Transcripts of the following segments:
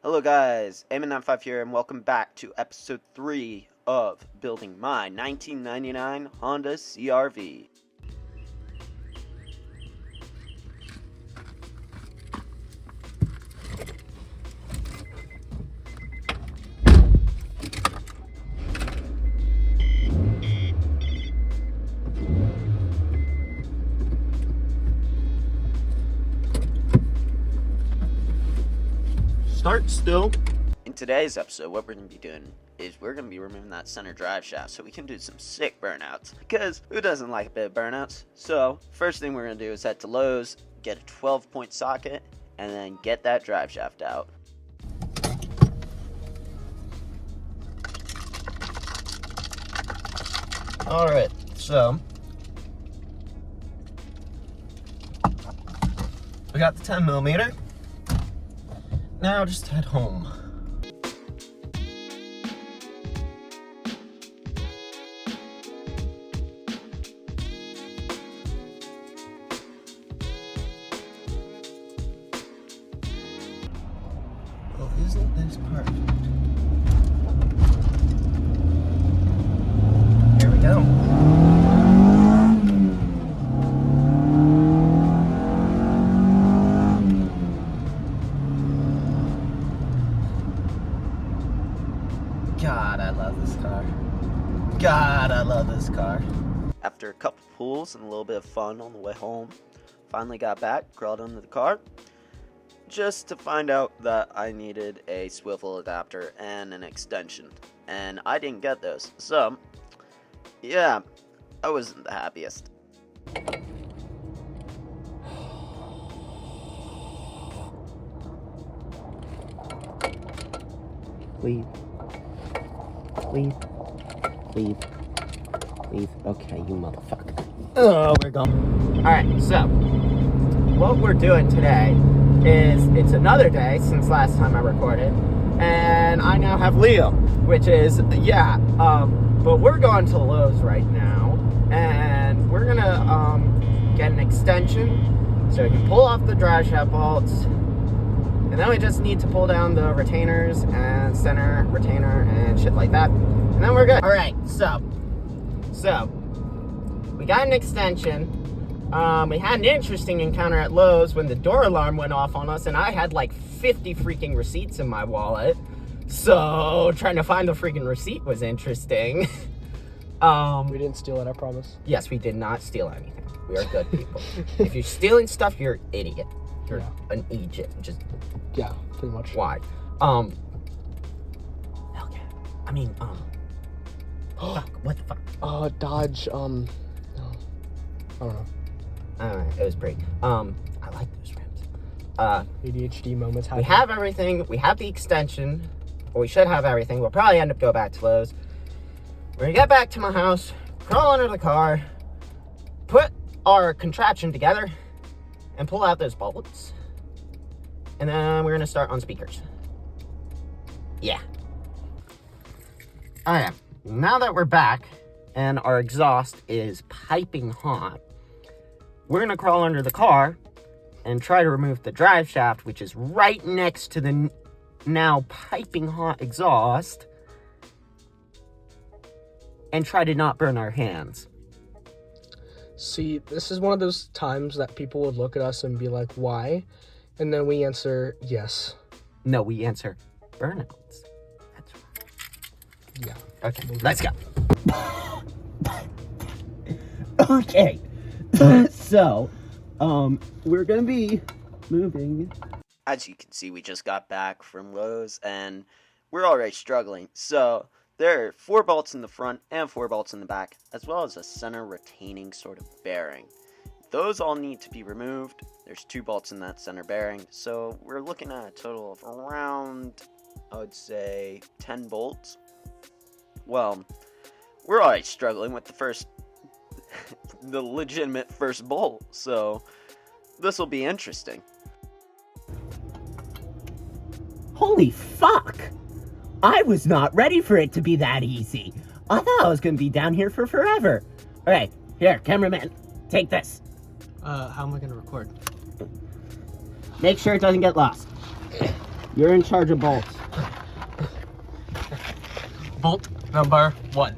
Hello guys, Aimon95 here and welcome back to episode 3 of building my 1999 Honda CRV. Start still. In today's episode, what we're going to be doing is we're going to be removing that center drive shaft so we can do some sick burnouts. Because who doesn't like a bit of burnouts? So, first thing we're going to do is head to Lowe's, get a 12-point socket, and then get that drive shaft out. Alright, so we got the 10mm. Now just head home. Well, isn't this perfect? Here we go. God, I love this car. God, I love this car. After a couple pulls and a little bit of fun on the way home, finally got back, crawled under the car, just to find out that I needed a swivel adapter and an extension. And I didn't get those. So, yeah, I wasn't the happiest. Leave. Okay, you motherfucker. Oh, we're gone. Alright, so what we're doing today is it's another day since last time I recorded, and I now have Leo, which is, but we're going to Lowe's right now, and we're gonna get an extension so we can pull off the drive shaft bolts. And then we just need to pull down the retainers and center retainer and shit like that. And then we're good. Alright, so we got an extension. We had an interesting encounter at Lowe's when the door alarm went off on us, and I had like 50 freaking receipts in my wallet. So trying to find the freaking receipt was interesting. We didn't steal it, I promise. Yes, we did not steal anything. We are good people. If you're stealing stuff, you're an idiot. You're an Egypt. Just pretty much. Why? Fuck. What the fuck? Dodge, no. I don't know. It was pretty. I like those rims. ADHD moments happen. We have everything. We have the extension. Or we should have everything. We'll probably end up going back to Lowe's. We're gonna get back to my house, crawl under the car, put our contraption together, and pull out those bolts. And then we're gonna start on speakers. Yeah. Alright, now that we're back and our exhaust is piping hot, we're gonna crawl under the car and try to remove the drive shaft, which is right next to the now piping hot exhaust, and try to not burn our hands. See, this is one of those times that people would look at us and be like, why? And then we answer, yes. No, we answer burnouts. That's right. Yeah. Okay, let's go. Okay. So, we're gonna be moving. As you can see, we just got back from Lowe's and we're already struggling. So, there are 4 bolts in the front and 4 bolts in the back, as well as a center retaining sort of bearing. Those all need to be removed. There's 2 bolts in that center bearing, so we're looking at a total of around, I would say, 10 bolts. Well, we're already struggling with the legitimate first bolt, so this will be interesting. Holy fuck! I was not ready for it to be that easy. I thought I was gonna be down here for forever. Alright, here, cameraman, take this. How am I gonna record? Make sure it doesn't get lost. You're in charge of bolts. Bolt number 1.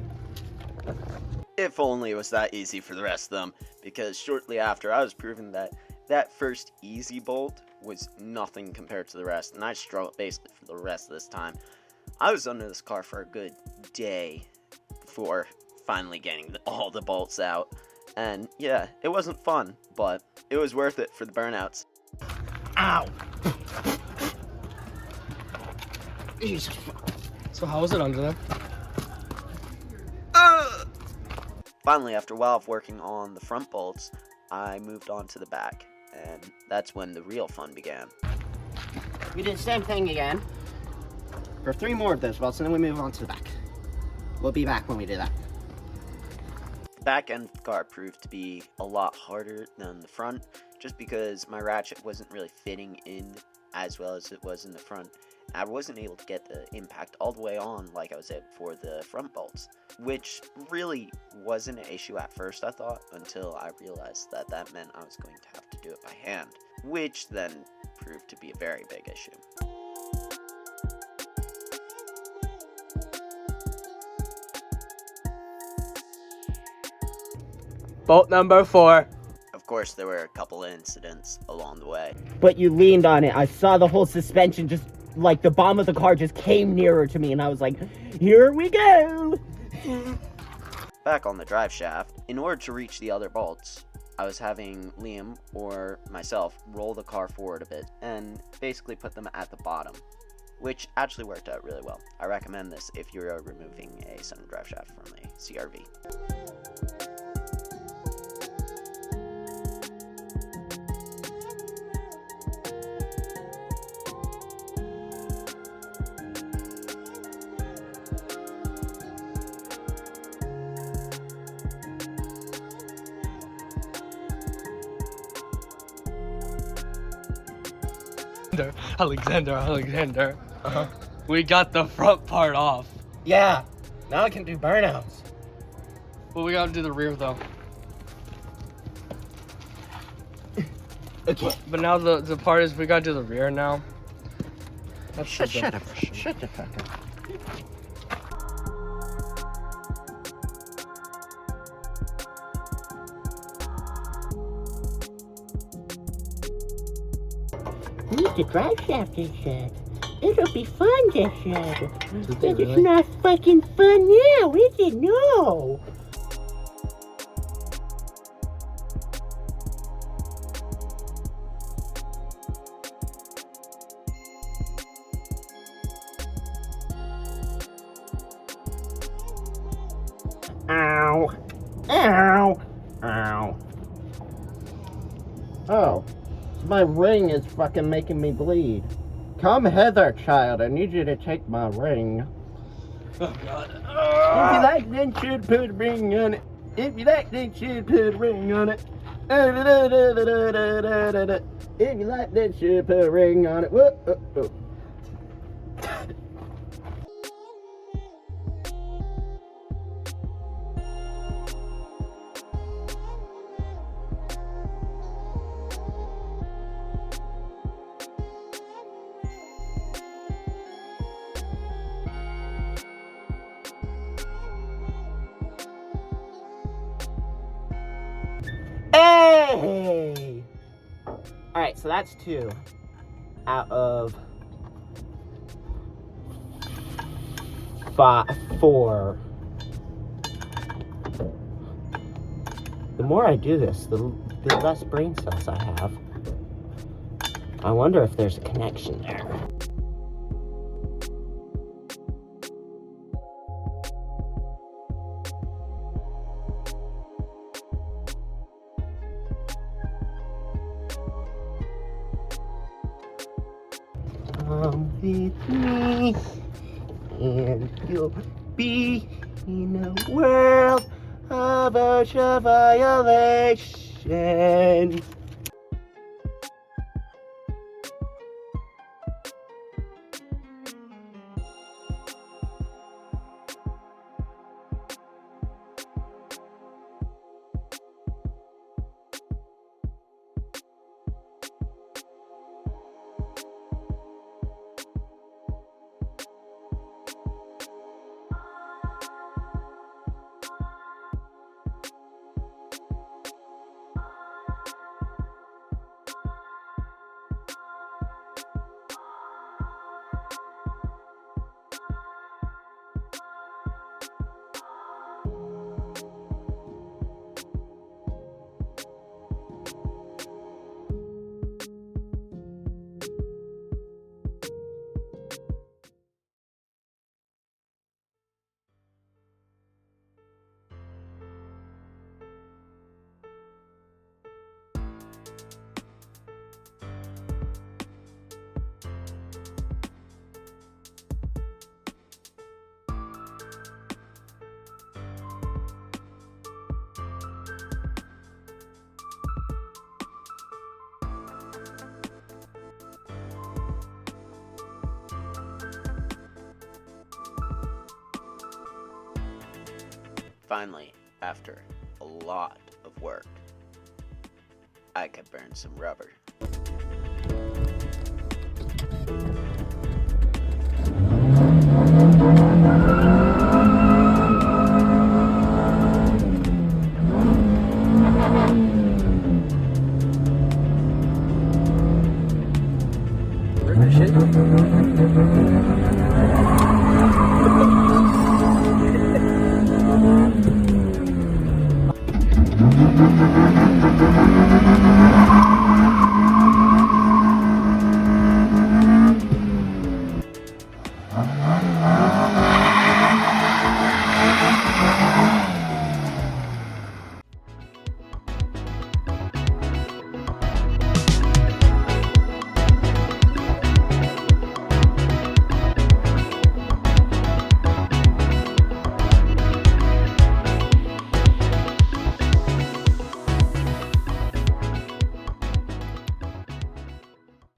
If only it was that easy for the rest of them, because shortly after I was proving that that first easy bolt was nothing compared to the rest, and I struggled basically for the rest of this time. I was under this car for a good day before finally getting all the bolts out, and yeah, it wasn't fun, but it was worth it for the burnouts. Ow! Jesus. So how was it under there? Finally, after a while of working on the front bolts, I moved on to the back, and that's when the real fun began. We did the same thing again for 3 more of those bolts, and then we move on to the back. We'll be back when we do that. The back end of the car proved to be a lot harder than the front, just because my ratchet wasn't really fitting in as well as it was in the front. I wasn't able to get the impact all the way on like I was able for the front bolts, which really wasn't an issue at first, I thought, until I realized that that meant I was going to have to do it by hand, which then proved to be a very big issue. Bolt number 4. Of course, there were a couple of incidents along the way. But you leaned on it. I saw the whole suspension just, like, the bottom of the car just came nearer to me, and I was like, here we go! Back on the drive shaft, in order to reach the other bolts, I was having Liam or myself roll the car forward a bit and basically put them at the bottom, which actually worked out really well. I recommend this if you're removing a center drive shaft from a CRV. Alexander. We got the front part off. Yeah, now I can do burnouts. But we gotta do the rear though. Okay. But now the part is we gotta do the rear now. That's Shut the up. Shut the fuck up. Need to drive shaft this shed. It'll be fun this shed. But really? it's not fucking fun now, is it? No. Ow. Ow. Ow. Oh. My ring is fucking making me bleed. Come hither, child. I need you to take my ring. Oh god. If you like, then should put a ring on it. If you like, then should put a ring on it. If you like, then should put a ring on it. Whoa, oh, oh. Hey! Alright, so that's 2 out of 4. The more I do this, the less brain cells I have. I wonder if there's a connection there. Come with me, and you'll be in a world of OSHA violation. Finally, after a lot of work, I could burn some rubber. Shit.